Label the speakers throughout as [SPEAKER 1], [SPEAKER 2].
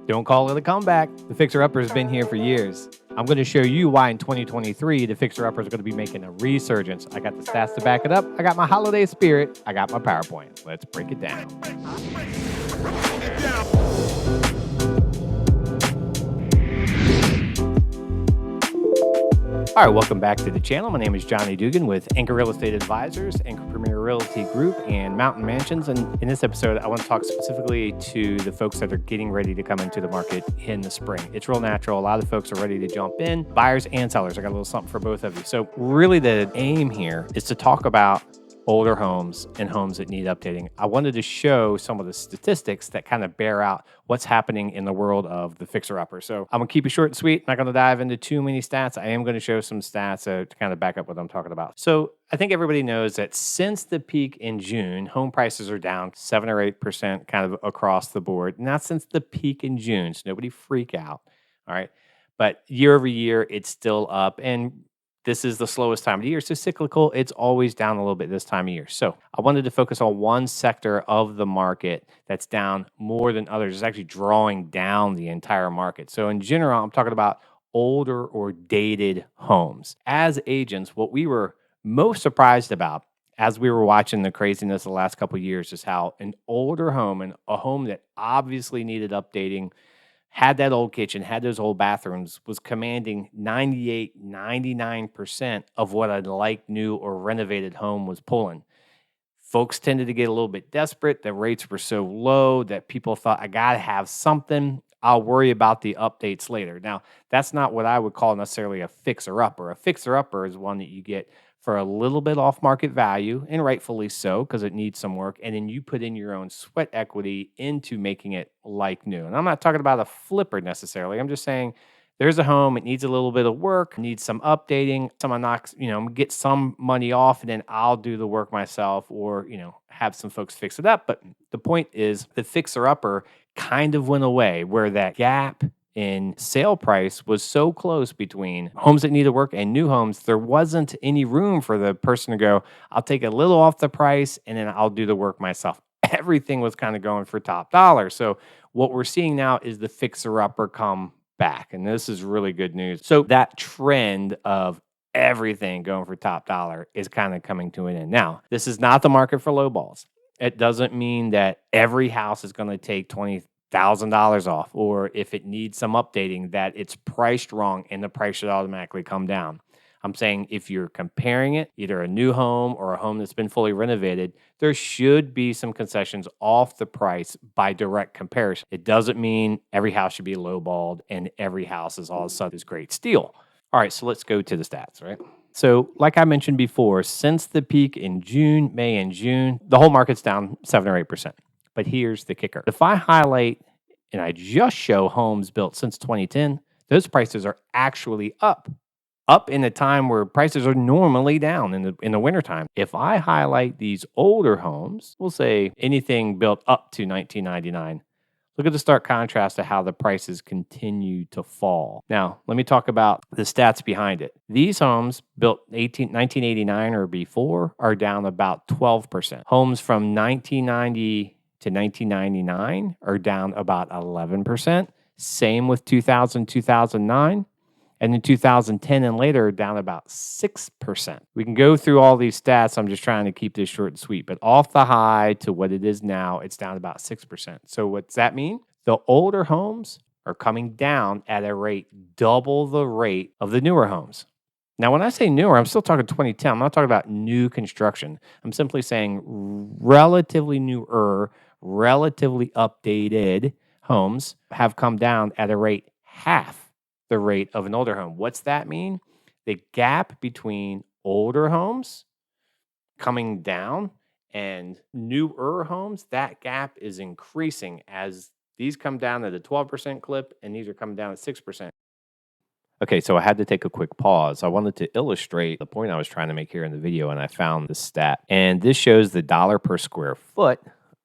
[SPEAKER 1] Don't call it a comeback. The Fixer Upper has been here for years. I'm going to show you why in 2023 the Fixer Upper is going to be making a resurgence. I got the stats to back it up. I got my holiday spirit. I got my PowerPoint. Let's break it down. All right, welcome back to the channel. My name is Johnny Dugan with Anchor Real Estate Advisors, Anchor Premier Realty Group, and Mountain Mansions. And in this episode, I want to talk specifically to the folks that are getting ready to come into the market in the spring. It's real natural. A lot of folks are ready to jump in, buyers and sellers. I got a little something for both of you. So really the aim here is to talk about older homes and homes that need updating. I wanted to show some of the statistics that kind of bear out what's happening in the world of the fixer-upper. So I'm going to keep it short and sweet. I'm not going to dive into too many stats. I am going to show some stats to kind of back up what I'm talking about. So I think everybody knows that since the peak in June, home prices are down 7 or 8% kind of across the board. Not since the peak in June, so nobody freak out. All right. But year over year, it's still up. And this is the slowest time of the year. So cyclical, it's always down a little bit this time of year. So I wanted to focus on one sector of the market that's down more than others. It's actually drawing down the entire market. So in general, I'm talking about older or dated homes. As agents, what we were most surprised about as we were watching the craziness the last couple of years is how an older home and a home that obviously needed updating, had that old kitchen, had those old bathrooms, was commanding 98, 99% of what a like new or renovated home was pulling. Folks tended to get a little bit desperate. The rates were so low that people thought, I got to have something. I'll worry about the updates later. Now, that's not what I would call necessarily a fixer-upper. A fixer-upper is one that you get for a little bit off market value, and rightfully so, because it needs some work. And then you put in your own sweat equity into making it like new. And I'm not talking about a flipper necessarily. I'm just saying there's a home, it needs a little bit of work, needs some updating. Someone knocks, get some money off, and then I'll do the work myself, or, have some folks fix it up. But the point is the fixer-upper kind of went away, where that gap in sale price was so close between homes that needed work and new homes, there wasn't any room for the person to go, I'll take a little off the price and then I'll do the work myself. Everything was kind of going for top dollar. So what we're seeing now is the fixer-upper come back. And this is really good news. So that trend of everything going for top dollar is kind of coming to an end. Now, this is not the market for low balls. It doesn't mean that every house is going to take $20,000 off, or if it needs some updating, that it's priced wrong and the price should automatically come down. I'm saying if you're comparing it, either a new home or a home that's been fully renovated, there should be some concessions off the price by direct comparison. It doesn't mean every house should be lowballed and every house is all of a sudden this great steal. All right, so let's go to the stats, right? So like I mentioned before, since the peak in June, May and June, the whole market's down 7 or 8%. But here's the kicker. If I highlight and I just show homes built since 2010, those prices are actually up in a time where prices are normally down in the wintertime. If I highlight these older homes, we'll say anything built up to 1999, look at the stark contrast to how the prices continue to fall. Now, let me talk about the stats behind it. These homes built 1989 or before are down about 12%. Homes from 1990 to 1999 are down about 11%. Same with 2000, 2009. And in 2010 and later, down about 6%. We can go through all these stats. I'm just trying to keep this short and sweet. But off the high to what it is now, it's down about 6%. So what's that mean? The older homes are coming down at a rate double the rate of the newer homes. Now, when I say newer, I'm still talking 2010. I'm not talking about new construction. I'm simply saying relatively newer, relatively updated homes have come down at a rate half the rate of an older home. What's that mean? The gap between older homes coming down and newer homes, that gap is increasing as these come down at a 12% clip and these are coming down at 6%. Okay, so I had to take a quick pause. I wanted to illustrate the point I was trying to make here in the video, and I found this stat. And this shows the dollar per square foot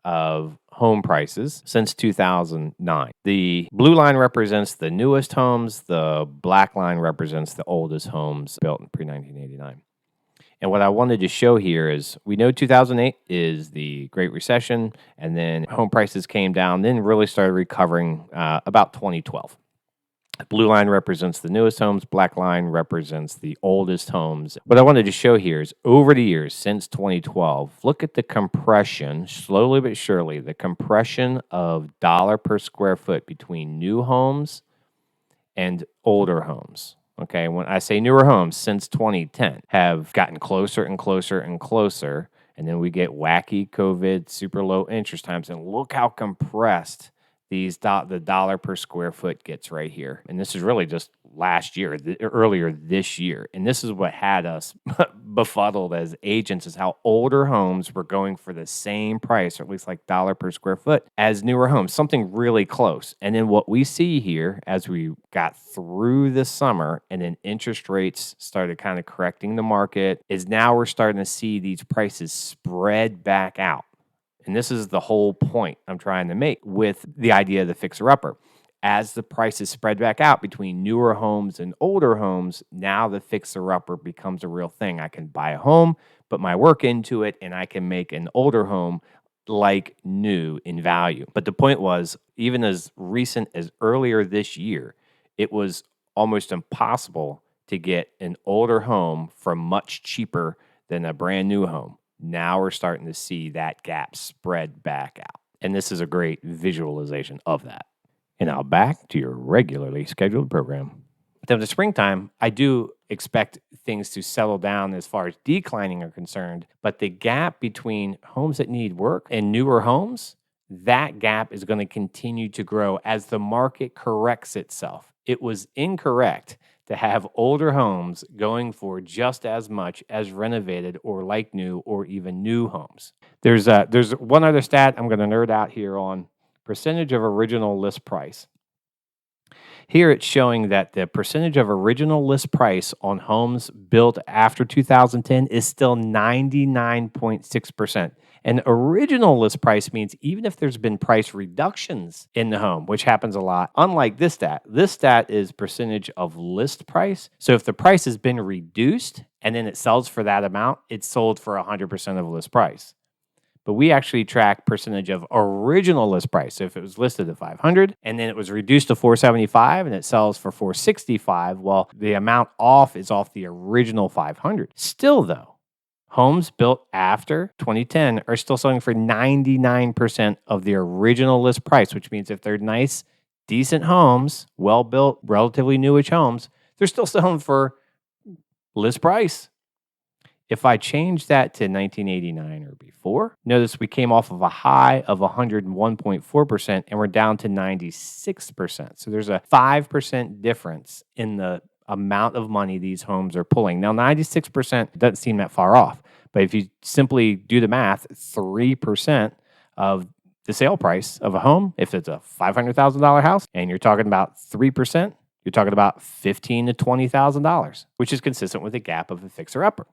[SPEAKER 1] of home prices since 2009. The blue line represents the newest homes. The black line represents the oldest homes built in pre-1989. And what I wanted to show here is we know 2008 is the Great Recession, and then home prices came down, then really started recovering about 2012. Blue line represents the newest homes. Black line represents the oldest homes. What I wanted to show here is over the years since 2012, look at the compression, slowly but surely, the compression of dollar per square foot between new homes and older homes. Okay, when I say newer homes since 2010 have gotten closer and closer and closer, and then we get wacky COVID, super low interest times, and look how compressed the dollar per square foot gets right here. And this is really just last year, earlier this year. And this is what had us befuddled as agents, is how older homes were going for the same price, or at least like dollar per square foot, as newer homes, something really close. And then what we see here as we got through the summer and then interest rates started kind of correcting the market, is now we're starting to see these prices spread back out. And this is the whole point I'm trying to make with the idea of the fixer-upper. As the prices spread back out between newer homes and older homes, now the fixer-upper becomes a real thing. I can buy a home, put my work into it, and I can make an older home like new in value. But the point was, even as recent as earlier this year, it was almost impossible to get an older home for much cheaper than a brand new home. Now we're starting to see that gap spread back out. And this is a great visualization of that. And now back to your regularly scheduled program. Then the springtime, I do expect things to settle down as far as declining are concerned. But the gap between homes that need work and newer homes, that gap is going to continue to grow as the market corrects itself. It was incorrect to have older homes going for just as much as renovated or like new or even new homes. There's one other stat I'm going to nerd out here on: percentage of original list price. Here it's showing that the percentage of original list price on homes built after 2010 is still 99.6%. And original list price means even if there's been price reductions in the home, which happens a lot, unlike this stat is percentage of list price. So if the price has been reduced and then it sells for that amount, it's sold for 100% of list price. But we actually track percentage of original list price. So if it was listed at 500 and then it was reduced to 475 and it sells for 465, well, the amount off is off the original 500. Still though, homes built after 2010 are still selling for 99% of the original list price, which means if they're nice, decent homes, well-built, relatively newish homes, they're still selling for list price. If I change that to 1989 or before, notice we came off of a high of 101.4% and we're down to 96%. So there's a 5% difference in the amount of money these homes are pulling. Now, 96% doesn't seem that far off, but if you simply do the math, 3% of the sale price of a home, if it's a $500,000 house and you're talking about 3%, you're talking about $15,000 to $20,000, which is consistent with the gap of a fixer-upper.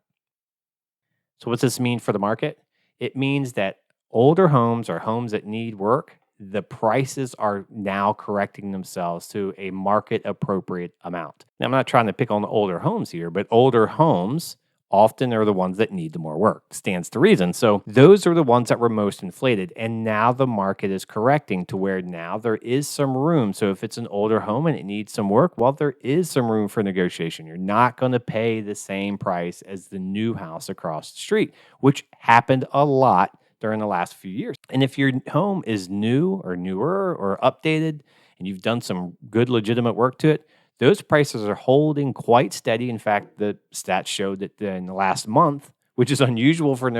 [SPEAKER 1] So what's this mean for the market? It means that older homes or homes that need work, the prices are now correcting themselves to a market appropriate amount. Now, I'm not trying to pick on the older homes here, but older homes often are the ones that need the more work. Stands to reason. So those are the ones that were most inflated. And now the market is correcting to where now there is some room. So if it's an older home and it needs some work, well, there is some room for negotiation. You're not going to pay the same price as the new house across the street, which happened a lot during the last few years. And if your home is new or newer or updated and you've done some good legitimate work to it, those prices are holding quite steady. In fact, the stats showed that in the last month, which is unusual for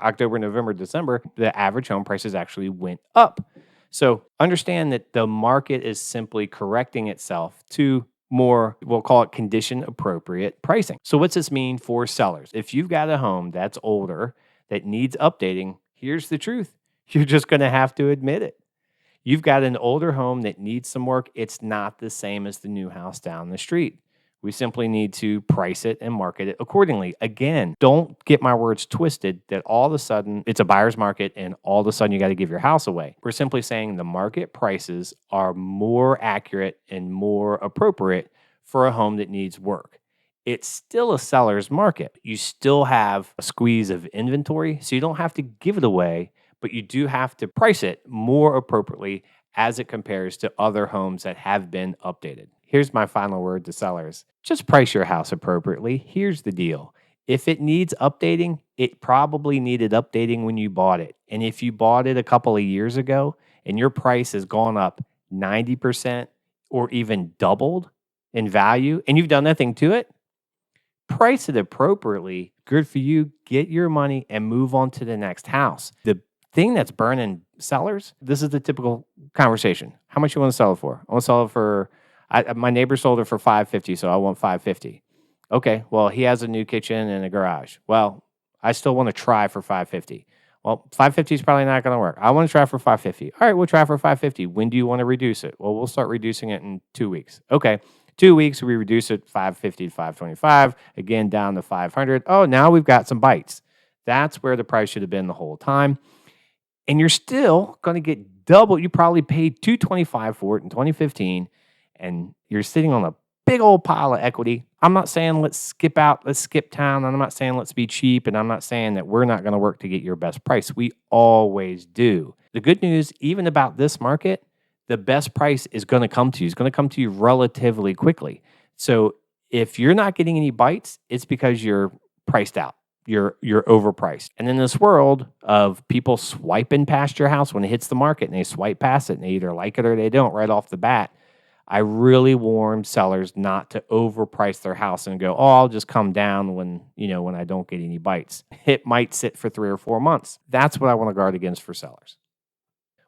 [SPEAKER 1] October, November, December, the average home prices actually went up. So understand that the market is simply correcting itself to more, we'll call it condition appropriate pricing. So what's this mean for sellers? If you've got a home that's older that needs updating, here's the truth. You're just going to have to admit it. You've got an older home that needs some work. It's not the same as the new house down the street. We simply need to price it and market it accordingly. Again, don't get my words twisted that all of a sudden it's a buyer's market and all of a sudden you got to give your house away. We're simply saying the market prices are more accurate and more appropriate for a home that needs work. it's still a seller's market. You still have a squeeze of inventory, so you don't have to give it away, but you do have to price it more appropriately as it compares to other homes that have been updated. Here's my final word to sellers: just price your house appropriately. Here's the deal: if it needs updating, it probably needed updating when you bought it. And if you bought it a couple of years ago and your price has gone up 90% or even doubled in value and you've done nothing to it, price it appropriately. Good for you. Get your money and move on to the next house. The thing that's burning sellers, this is the typical conversation. How much you want to sell it for? I want to sell it for, my neighbor sold it for 550, so I want 550. Okay, well, he has a new kitchen and a garage. Well, I still want to try for 550. Well, 550 is probably not going to work. I want to try for 550. All right, we'll try for 550. When do you want to reduce it? Well, we'll start reducing it in 2 weeks. Okay, 2 weeks, we reduce it 550 to 525, again down to 500. Oh, now we've got some bites. That's where the price should have been the whole time. And you're still going to get double. You probably paid 225 for it in 2015, and you're sitting on a big old pile of equity. I'm not saying let's skip out, let's skip town. And I'm not saying let's be cheap. And I'm not saying that we're not going to work to get your best price. We always do. The good news, even about this market, the best price is going to come to you. It's going to come to you relatively quickly. So if you're not getting any bites, it's because you're priced out. You're overpriced. And in this world of people swiping past your house when it hits the market and they swipe past it and they either like it or they don't right off the bat, I really warn sellers not to overprice their house and go, oh, I'll just come down when I don't get any bites. It might sit for 3 or 4 months. That's what I want to guard against for sellers.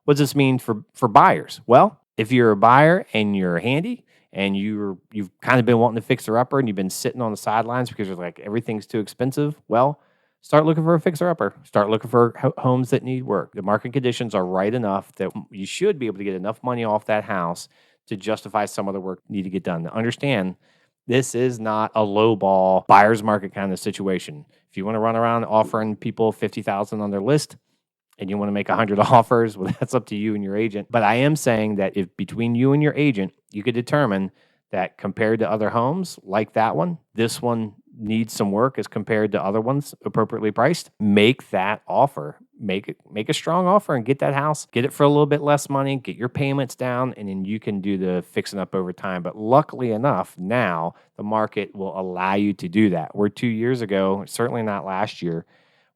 [SPEAKER 1] What does this mean for buyers? Well, if you're a buyer and you're handy and you've kind of been wanting to fix her upper and you've been sitting on the sidelines because you're like everything's too expensive, well, start looking for a fixer upper. Start looking for homes that need work. The market conditions are right enough that you should be able to get enough money off that house to justify some of the work need to get done. Now, understand, this is not a low ball buyer's market kind of situation. If you want to run around offering people $50,000 on their list, and you want to make 100 offers, well, that's up to you and your agent. But I am saying that if between you and your agent, you could determine that compared to other homes like that one, this one needs some work as compared to other ones appropriately priced, make that offer. Make a strong offer and get that house, get it for a little bit less money, get your payments down, and then you can do the fixing up over time. But luckily enough, now the market will allow you to do that. Where 2 years ago, certainly not last year,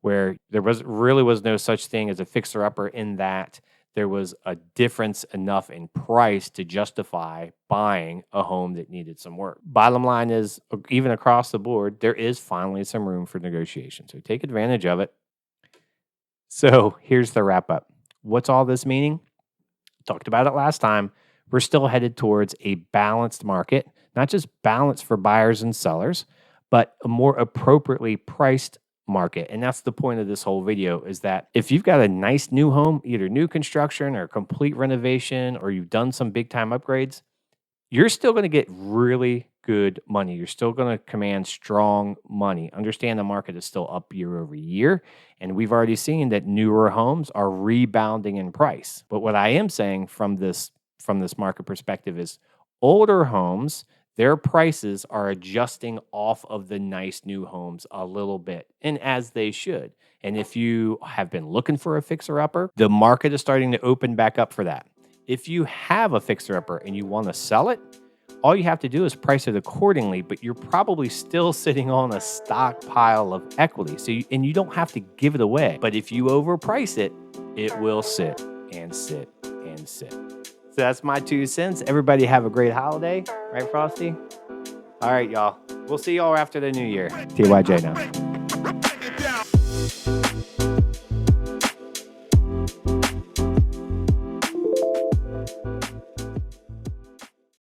[SPEAKER 1] where there was no such thing as a fixer-upper in that there was a difference enough in price to justify buying a home that needed some work. Bottom line is, even across the board, there is finally some room for negotiation. So take advantage of it. So here's the wrap-up. What's all this meaning? Talked about it last time. We're still headed towards a balanced market, not just balanced for buyers and sellers, but a more appropriately priced market. And that's the point of this whole video, is that if you've got a nice new home, either new construction or complete renovation, or you've done some big time upgrades, you're still going to get really good money. You're still going to command strong money. Understand the market is still up year over year. And we've already seen that newer homes are rebounding in price. But what I am saying from this market perspective is older homes, their prices are adjusting off of the nice new homes a little bit, and as they should. And if you have been looking for a fixer-upper, the market is starting to open back up for that. If you have a fixer-upper and you want to sell it, all you have to do is price it accordingly, but you're probably still sitting on a stockpile of equity. So you don't have to give it away. But if you overprice it, it will sit and sit and sit. So that's my 2 cents. Everybody have a great holiday. Right, Frosty? All right, y'all. We'll see y'all after the new year. TYJ now.